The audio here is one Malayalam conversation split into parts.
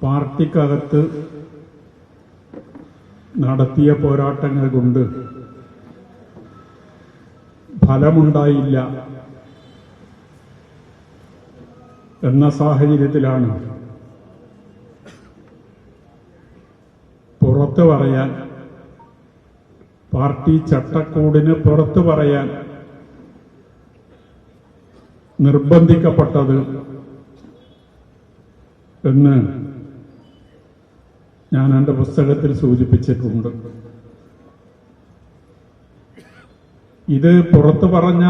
പാർട്ടിക്കകത്ത് നടത്തിയ പോരാട്ടങ്ങൾ കൊണ്ട് ഫലമുണ്ടായില്ല എന്ന സാഹചര്യത്തിലാണ് പുറത്തു പറയാൻ, പാർട്ടി ചട്ടക്കൂടിന് പുറത്തു പറയാൻ നിർബന്ധിക്കപ്പെട്ടത് എന്ന് ഞാൻ എൻ്റെ പുസ്തകത്തിൽ സൂചിപ്പിച്ചിട്ടുണ്ട്. ഇത് പുറത്തു പറഞ്ഞ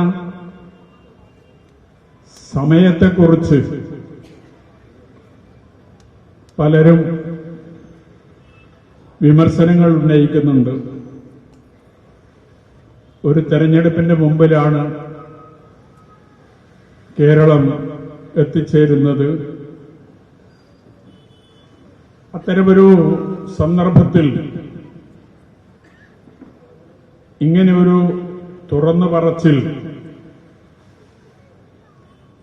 സമയത്തെക്കുറിച്ച് പലരും വിമർശനങ്ങൾ ഉന്നയിക്കുന്നുണ്ട്. ഒരു തെരഞ്ഞെടുപ്പിന്റെ മുമ്പിലാണ് കേരളം എത്തിച്ചേരുന്നത്. അത്തരമൊരു സന്ദർഭത്തിൽ ഇങ്ങനെ ഒരു തുറന്നു പറച്ചിൽ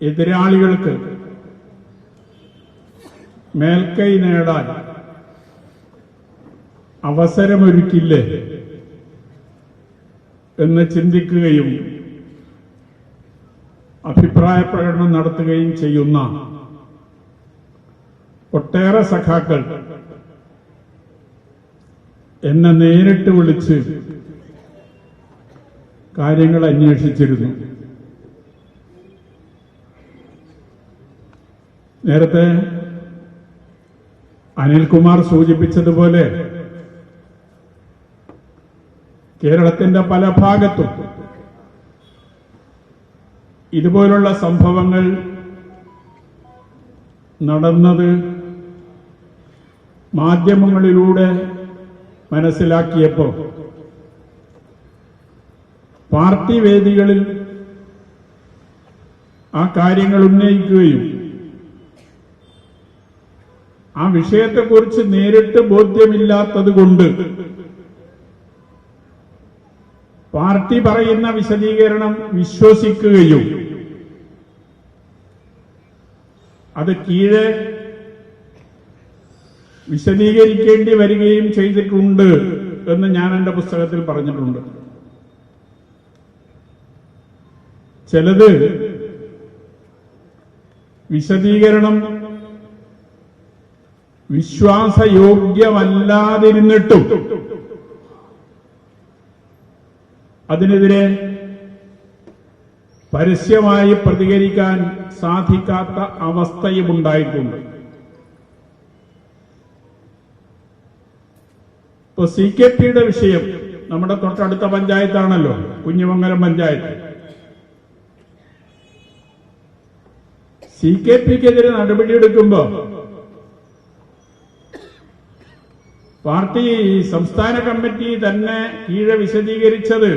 എതിരാളികൾക്ക് മേൽക്കൈ നേടാൻ അവസരമൊരുക്കില്ലേ എന്ന് ചിന്തിക്കുകയും അഭിപ്രായ പ്രകടനം നടത്തുകയും ചെയ്യുന്ന ഒട്ടേറെ സഖാക്കൾ എന്നെ നേരിട്ട് വിളിച്ച് കാര്യങ്ങൾ അന്വേഷിച്ചിരുന്നു. നേരത്തെ അനിൽകുമാർ സൂചിപ്പിച്ചതുപോലെ കേരളത്തിന്റെ പല ഭാഗത്തും ഇതുപോലുള്ള സംഭവങ്ങൾ നടന്നത് മാധ്യമങ്ങളിലൂടെ മനസ്സിലാക്കിയപ്പോൾ പാർട്ടി വേദികളിൽ ആ കാര്യങ്ങൾ ഉന്നയിക്കുകയും ആ വിഷയത്തെക്കുറിച്ച് നേരിട്ട് ബോധ്യമില്ലാത്തതുകൊണ്ട് പാർട്ടി പറയുന്ന വിശദീകരണം വിശ്വസിക്കുകയും അത് കീഴെ വിശദീകരിക്കേണ്ടി വരികയും ചെയ്തിട്ടുണ്ട് എന്ന് ഞാൻ എന്റെ പുസ്തകത്തിൽ പറഞ്ഞിട്ടുണ്ട്. ചിലത് വിശദീകരണം വിശ്വാസയോഗ്യമല്ലാതിരുന്നിട്ടും അതിനെതിരെ പരസ്യമായി പ്രതികരിക്കാൻ സാധിക്കാത്ത അവസ്ഥയുമുണ്ടായിട്ടുണ്ട്. ഇപ്പൊ CKPയുടെ വിഷയം നമ്മുടെ തൊട്ടടുത്ത പഞ്ചായത്താണല്ലോ, കുഞ്ഞിമംഗലം പഞ്ചായത്ത്. CKPക്കെതിരെ നടപടിയെടുക്കുമ്പോ പാർട്ടി സംസ്ഥാന കമ്മിറ്റി തന്നെ കീഴെ വിശദീകരിച്ചത്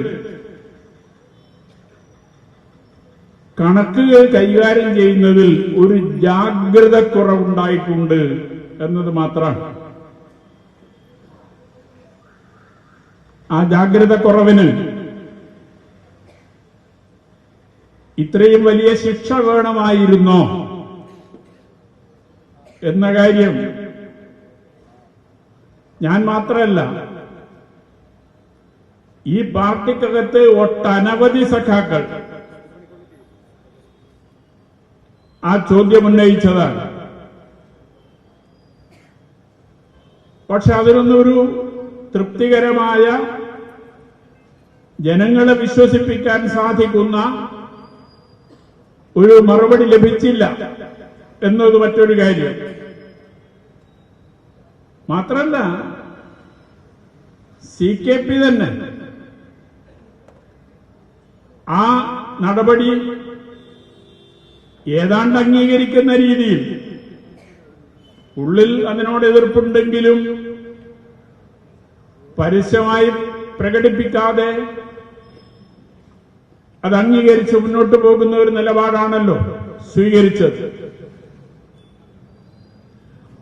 കണക്കുകൾ കൈകാര്യം ചെയ്യുന്നതിൽ ഒരു ജാഗ്രത കുറവുണ്ടായിട്ടുണ്ട് എന്നത് മാത്രമാണ്. ആ ജാഗ്രത കുറവിന് ഇത്രയും വലിയ ശിക്ഷ വേണമായിരുന്നോ എന്ന കാര്യം ഞാൻ മാത്രമല്ല, ഈ പാർട്ടിക്കകത്ത് ഒട്ടനവധി സഖാക്കൾ ആ ചോദ്യമുന്നയിച്ചതാണ്. പക്ഷെ അതിനൊന്നും ഒരു തൃപ്തികരമായ, ജനങ്ങളെ വിശ്വസിപ്പിക്കാൻ സാധിക്കുന്ന ഒരു മറുപടി ലഭിച്ചില്ല എന്നത് മറ്റൊരു കാര്യം. മാത്രമല്ല, CKP തന്നെ ആ നടപടി ഏതാണ്ട് അംഗീകരിക്കുന്ന രീതിയിൽ, ഉള്ളിൽ അതിനോട് എതിർപ്പുണ്ടെങ്കിലും പരസ്യമായി പ്രകടിപ്പിക്കാതെ അത് അംഗീകരിച്ച് മുന്നോട്ട് പോകുന്ന ഒരു നിലപാടാണല്ലോ സ്വീകരിച്ചത്.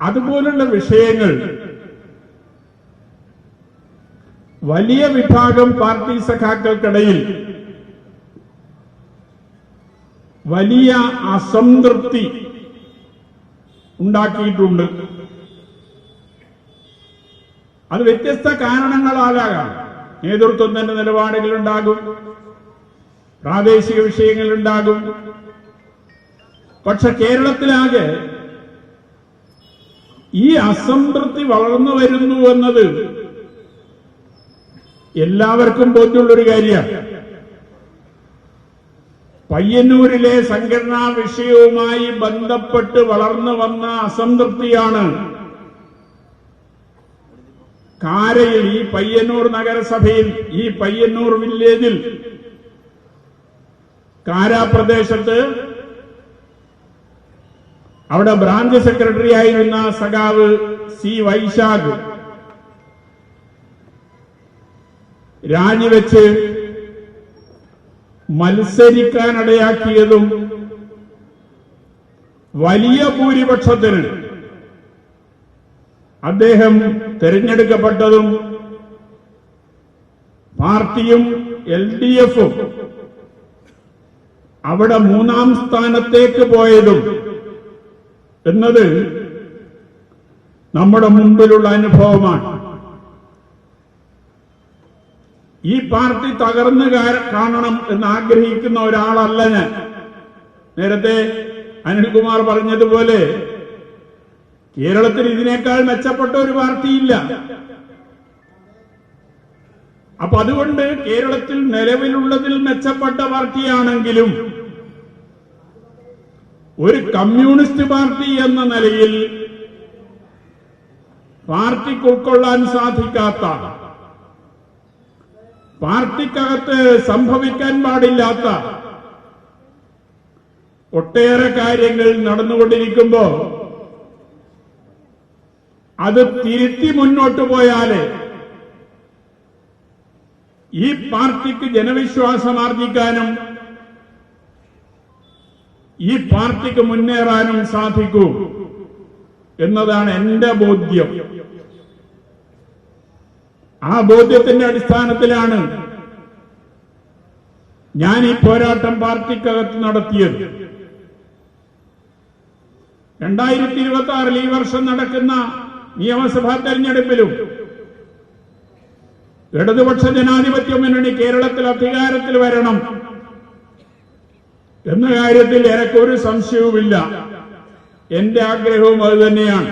അതുപോലുള്ള വിഷയങ്ങൾ വലിയ വിഭാഗം പാർട്ടി സഖാക്കൾക്കിടയിൽ വലിയ അസംതൃപ്തി ഉണ്ടാക്കിയിട്ടുണ്ട്. അത് വ്യത്യസ്ത കാരണങ്ങളാലാകാം. നേതൃത്വത്തിന്റെ നിലപാടുകളുണ്ടാകും, പ്രാദേശിക വിഷയങ്ങളുണ്ടാകും. പക്ഷെ കേരളത്തിലാകെ ഈ അസംതൃപ്തി വളർന്നു വരുന്നു എന്നത് എല്ലാവർക്കും ബോധ്യമുള്ളൊരു കാര്യമാണ്. പയ്യന്നൂരിലെ സംഘടനാ വിഷയവുമായി ബന്ധപ്പെട്ട് വളർന്നു വന്ന അസംതൃപ്തിയാണ് കാരയിൽ, ഈ പയ്യന്നൂർ നഗരസഭയിൽ, ഈ പയ്യന്നൂർ വില്ലേജിൽ, കാരാപ്രദേശത്ത് അവിടെ ബ്രാഞ്ച് സെക്രട്ടറി ആയിരുന്ന സഖാവ് സി വൈശാഖ് രാജിവെച്ച് മത്സരിക്കാനിടയാക്കിയതും വലിയ ഭൂരിപക്ഷത്തിന് അദ്ദേഹം തെരഞ്ഞെടുക്കപ്പെട്ടതും പാർട്ടിയും LDF-ഉം അവിടെ 3-ാം സ്ഥാനത്തേക്ക് പോയതും എന്നത് നമ്മുടെ മുമ്പിലുള്ള അനുഭവമാണ്. ഈ പാർട്ടി തകർന്നു കാണണം എന്ന് ആഗ്രഹിക്കുന്ന ഒരാളല്ല ഞാൻ. നേരത്തെ അനിൽകുമാർ പറഞ്ഞതുപോലെ കേരളത്തിൽ ഇതിനേക്കാൾ മെച്ചപ്പെട്ട ഒരു പാർട്ടിയില്ല. അപ്പൊ അതുകൊണ്ട് കേരളത്തിൽ നിലവിലുള്ളതിൽ മെച്ചപ്പെട്ട പാർട്ടിയാണെങ്കിലും ഒരു കമ്മ്യൂണിസ്റ്റ് പാർട്ടി എന്ന നിലയിൽ പാർട്ടിക്ക് ഉൾക്കൊള്ളാൻ സാധിക്കാത്ത, പാർട്ടിക്കകത്ത് സംഭവിക്കാൻ പാടില്ലാത്ത ഒട്ടേറെ കാര്യങ്ങൾ നടന്നുകൊണ്ടിരിക്കുമ്പോ അത് തിരുത്തി മുന്നോട്ട് പോയാലേ ഈ പാർട്ടിക്ക് ജനവിശ്വാസം ആർജിക്കാനും ഈ പാർട്ടിക്ക് മുന്നേറാനും സാധിക്കൂ എന്നതാണ് എന്റെ ബോധ്യം. ആ ബോധ്യത്തിന്റെ അടിസ്ഥാനത്തിലാണ് ഞാൻ ഈ പോരാട്ടം പാർട്ടിക്കകത്ത് നടത്തിയത്. 2026 ഈ വർഷം നടക്കുന്ന നിയമസഭാ തെരഞ്ഞെടുപ്പിലും ഇടതുപക്ഷ ജനാധിപത്യ മുന്നണി കേരളത്തിൽ അധികാരത്തിൽ വരണം എന്ന കാര്യത്തിൽ എനിക്കൊരു സംശയവുമില്ല. എന്റെ ആഗ്രഹവും അതുതന്നെയാണ്.